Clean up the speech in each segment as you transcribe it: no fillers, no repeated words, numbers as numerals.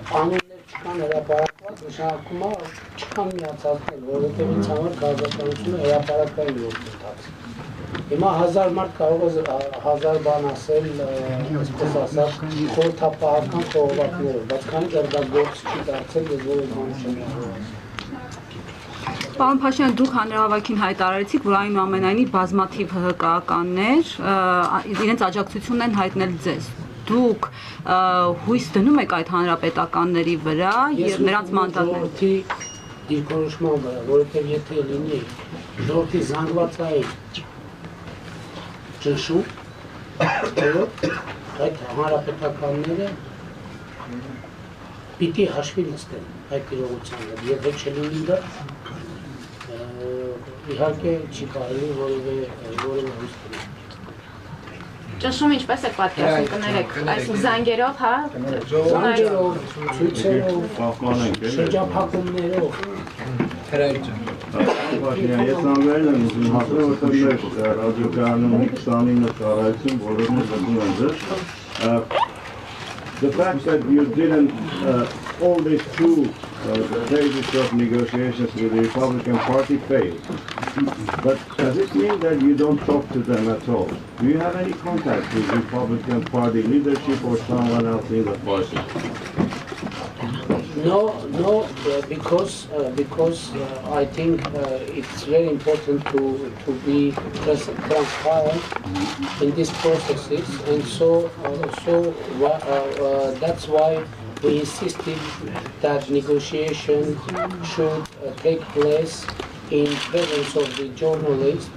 անուններ չկան հրապարակված, նշանակում է չկան միացածներ, որովհետև ինձ համար քաղաքականությունը հրապարակային գործընթաց։ Հիմա 1000 մարդ կարող է 1000 բան ասել, այսպես ասած, խորհրդապահական խողովակներով, բայց քանի դեռ դա գործ չի դարձել, ես որևէ բան չեմ ասել։ Պարոն Փաշինյան, դուք հանրահավաքին հայտարարեցիք, որ այնուամենայնիվ բազմաթիվ ՀՀԿ-ականներ իրենց աջակցությունն են հայտնել ձեզ։ Դուք հույս դնում եք այդ հանրապետականների վրա եւ նրանց մանդատները։ Դիրքորոշման վրա, որովհետև եթե լինի ժողովրդի զանգվածային ճնշում, այդ հանրապետականները պիտի հաշվի նստեն այդ իրողությանը, եթե չլինի դա, իհարկե չի կարելի որևէ հույս դնել։ Ճնշում ինչպես եք պատկերացնում կներեք, այսինքն զանգերով, հա? Զանգերով, ցույցերով, շրջափակումներով։ Ես անվերել եմ ուզում հասնել, որտեղ մեր ռադիոկայանում 29 ծառայություն բոլորն զգում են ձեզ։ The fact that you didn't all this through the phases of negotiations with the Republican Party failed. But does it mean that you don't talk to them at all? Do you have any contact with the Republican Party leadership or someone else in the party? No, because I think it's very important to be transparent in these processes, and so that's why we insisted that negotiation should take place in presence of the journalists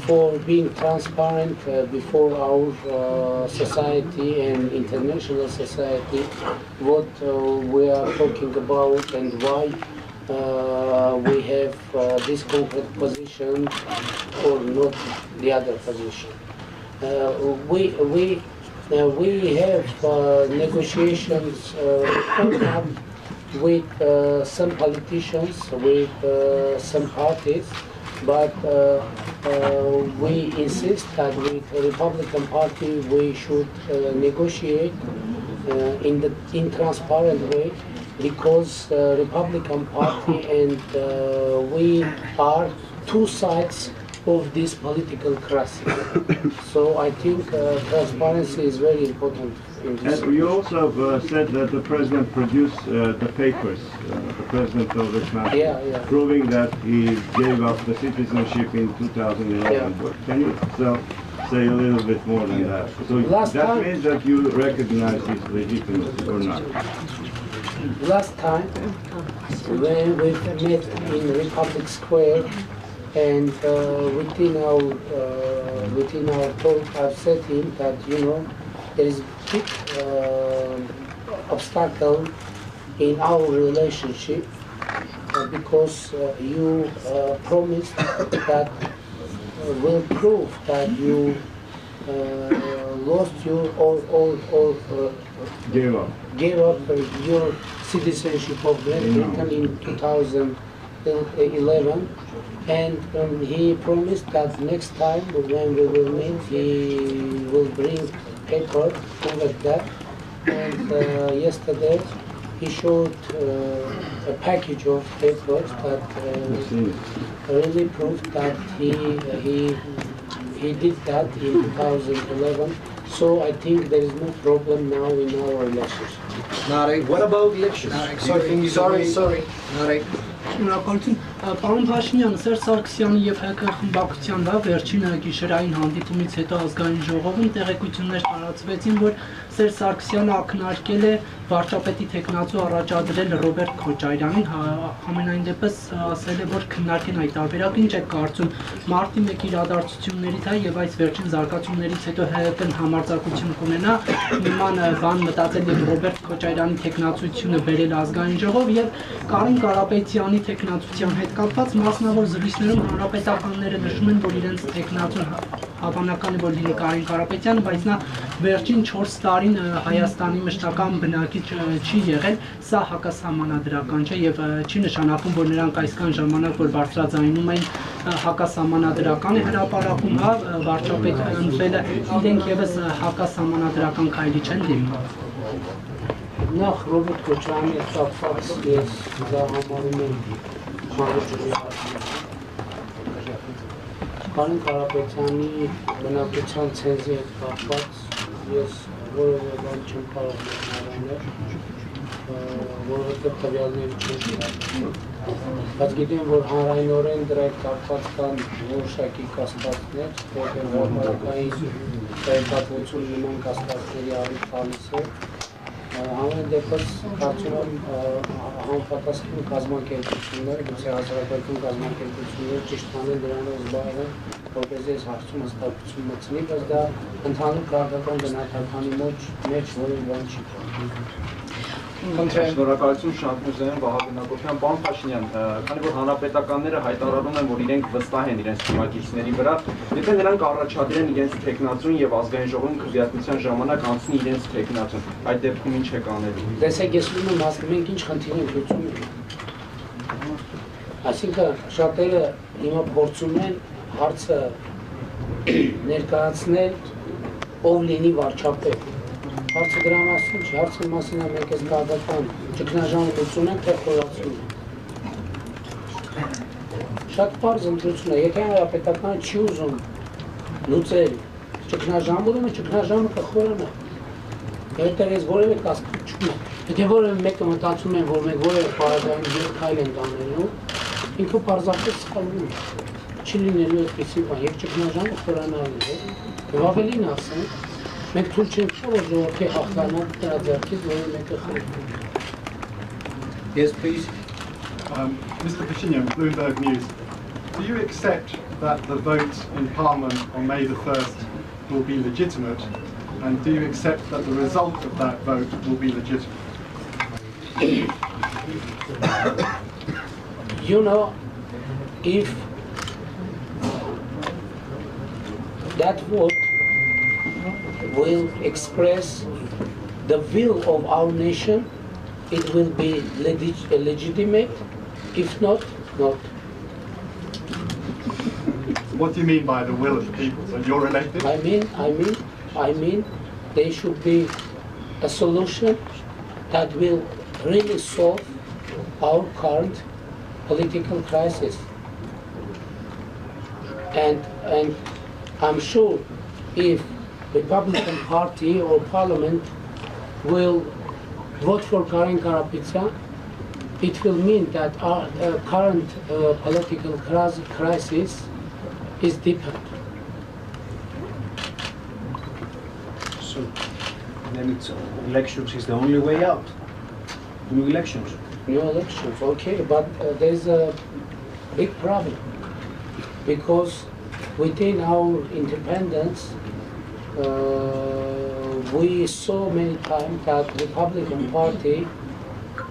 for being transparent before our society and international society what we are talking about and why we have this concrete position or not the other position. We have negotiations with some politicians, with some parties, but we insist that with the Republican Party we should negotiate in transparent way, because the Republican Party and we are two sides of this political crisis. So I think transparency is very important in this. And you also said that the president produced the papers, the president of the country, proving that he gave up the citizenship in 2011. But can you say a little bit more than that? So that means that you recognize his legitimacy or not? Last time, when we met in Republic Square, and within our talk, I've said him that there is a big obstacle in our relationship because you promised that will prove that you lost your gave up your citizenship of Great Britain in 2011, and he promised that next time when we will meet he will bring paper like that, and yesterday he showed a package of papers that really proved that he did that in 2011. So I think there is no problem now in our relationship. Narek, what about elections? Sorry. Narek. Շնորհակալություն։ Պարոն Փաշինյան, Սերժ Սարգսյանի եւ ՀԿ խմբակցության վերջին գիշերային հանդիպումից հետո ազգային ժողովում տեղեկություններ տարածվեցին, որ Սերժ Սարգսյանը ակնարկել է վարչապետի տեխնացու առաջադրել Ռոբերտ Քոչարյանին, համենայն դեպս ասել է, որ քննարկեն այդ տարբերակը, ինչ եք կարծում, մարտի 1 իրադարձություններից եւ այս վերջին զարգացումներից հետո ՀՀԿ-ն համարձակություն կունենա նման բան մտածել եւ Ռոբերտ Քոչարյանի տեխնացությունը բերել ազգային ժողով եւ Կարեն Կարապետյանի տեխնացության հետ կապված մասնավոր զրույցներում հանրապետականները նշում են, որ իրենց տեխնացուն հավանական է, որ լինի Կարեն Կարապետյանը, բայց նա վերջին 4 տարին Հայաստանի մշտական բնակիչ չի եղել, սա հակասահմանադրական չէ եւ չի նշանակում, որ նրանք այսքան ժամանակ որ բարձրաձայնում են հակասահմանադրական է հրապարակում, հա, վարչապետ ընտրելը, իրենք եւս հակասահմանադրական քայլի չեն դիմում։ Նախ Ռոբերտ Քոչարյանի ստացված ես դա համարում եմ հանրությունի Քարին Կարապետյանի բնակության ցենզի հետ կապված ես որևէ բան չեմ կարող ներառնել, որովհետև տվյալների չեմ ստացվում։ Բայց գիտեմ, որ հանրայնորեն դրա հետ կապված կան որոշակի կասկածներ, որտեղ համարակային տեղեկատվություն նման կասկածների առիթ տալիս է։ Ամեն դեպս կարծում եմ համապատասխան կազմակերպությունները, գուցե հասարակական կազմակերպությունները ճիշտ անել դրանով զբաղվեն, որպես այս հարցում հստակություն մտցնի, բայց դա ընդհանուր քաղաքական գնահատականի մեջ որևէ բան չի։ Շնորհակալություն շատ ուզում Վահագն Հակոբյան, պարոն Փաշինյան, քանի որ հանրապետականները հայտարարում են, որ իրենք վստահ են իրենց թիմակիցների վրա, եթե նրանք առաջադրեն իրենց թեկնածուն եւ ազգային ժողովի քվեարկության ժամանակ անցնի իրենց թեկնածուն, այդ դեպքում ինչ եք անելու։ Տեսեք, ես ուզում եմ ասել, մենք ինչ խնդիր ենք լուծում ենք։ Այսինքն շատերը հիմա փորձում են հարցը ներկայացնել, ով լինի վարչապետ։ Հարցը դրա մասին չի, հարցի մասին է մենք այս քաղաքական ճգնաժամը լուծում ենք, թե խորացում ենք։ Շատ պարզ ընտրություն է, եթե հանրապետականը չի ուզում լուծել ճգնաժամը, ուրեմն ճգնաժամը կխորանա։ Եթե ես որևէ կասկած չունեմ, եթե որևէ մեկը մտածում են, որ մենք որևէ պարագայում երբ քայլ ենք անելու, ինքը պարզապես սխալվում է։ Չի լինելու այդպիսի բան, եւ ճգնաժամը խորանալու է։ Եվ ավելին ասեմ, մենք թույլ չենք տա, որ ժողովրդի հաղթանակ դրա ձեռքից որևէ մեկը խլի։ Yes, please. Mr. Phashinyan, Bloomberg News. Do you accept that the vote in Parliament on May the 1st will be legitimate? And do you accept that the result of that vote will be legitimate? You know, if that vote will express the will of our nation, it will be legitimate. If not, not. What do you mean by the will of the people? So you're elected? I mean, there should be a solution that will really solve our current political crisis. And I'm sure if Republican Party or Parliament will vote for Karin Karapetyan, it will mean that our current political crisis is deepened. So then it's elections is the only way out. New elections. New elections, okay, but there's a big problem because within our independence we saw many times that the Republican Party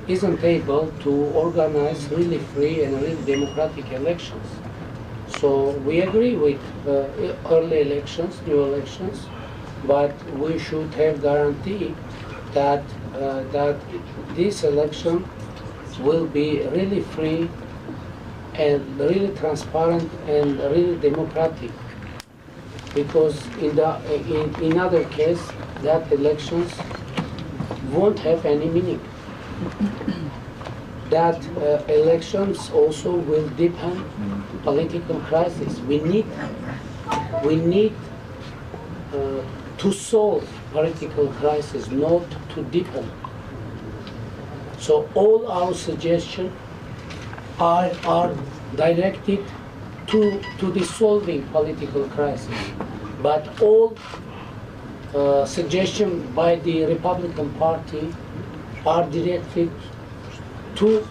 isn't able to organize really free and really democratic elections. So we agree with early elections, new elections, but we should have guarantee that that this election will be really free and really transparent and really democratic. Because in other case, that elections won't have any meaning. That elections also will deepen political crisis. We need to solve political crisis, not to deepen. So all our suggestions are directed to dissolving political crisis. But all suggestions by the Republican Party are directed to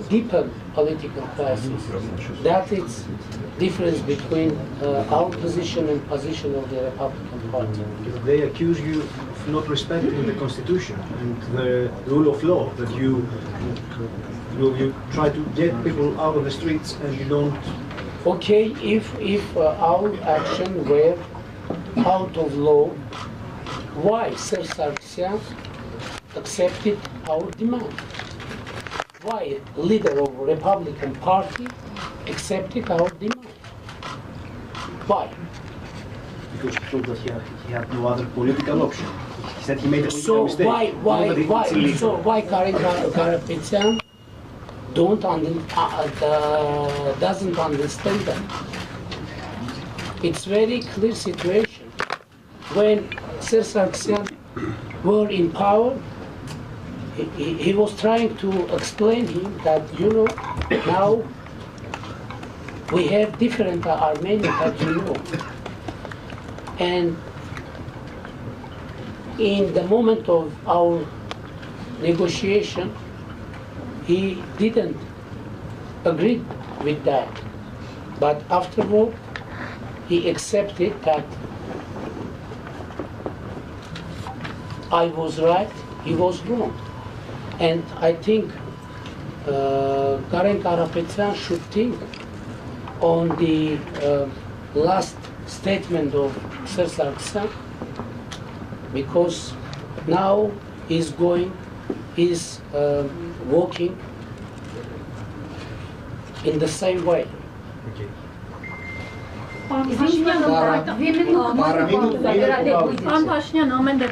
deepen political crisis. That is difference between our position and position of the Republican Party. They accuse you of not respecting the Constitution and the rule of law, that you try to get people out of the streets and you don't. Okay, if our action were out of law, why Sir Sargsyan accepted our demand? Why leader of Republican Party accepted our demand? Why? Because he thought that he had no other political option. He said he made a So mistake. why Karen Karapetyan doesn't understand that? It's very clear situation. When Sir Sargsyan were in power, he was trying to explain him that, now we have different Armenia that you know. And in the moment of our negotiation, he didn't agree with that. But afterward, he accepted that I was right, he was wrong. And I think Karen Karapetyan should think on the last statement of Sir Sargsyan, because now he's walking in the same way. Պարոն Փաշինյան, ամեն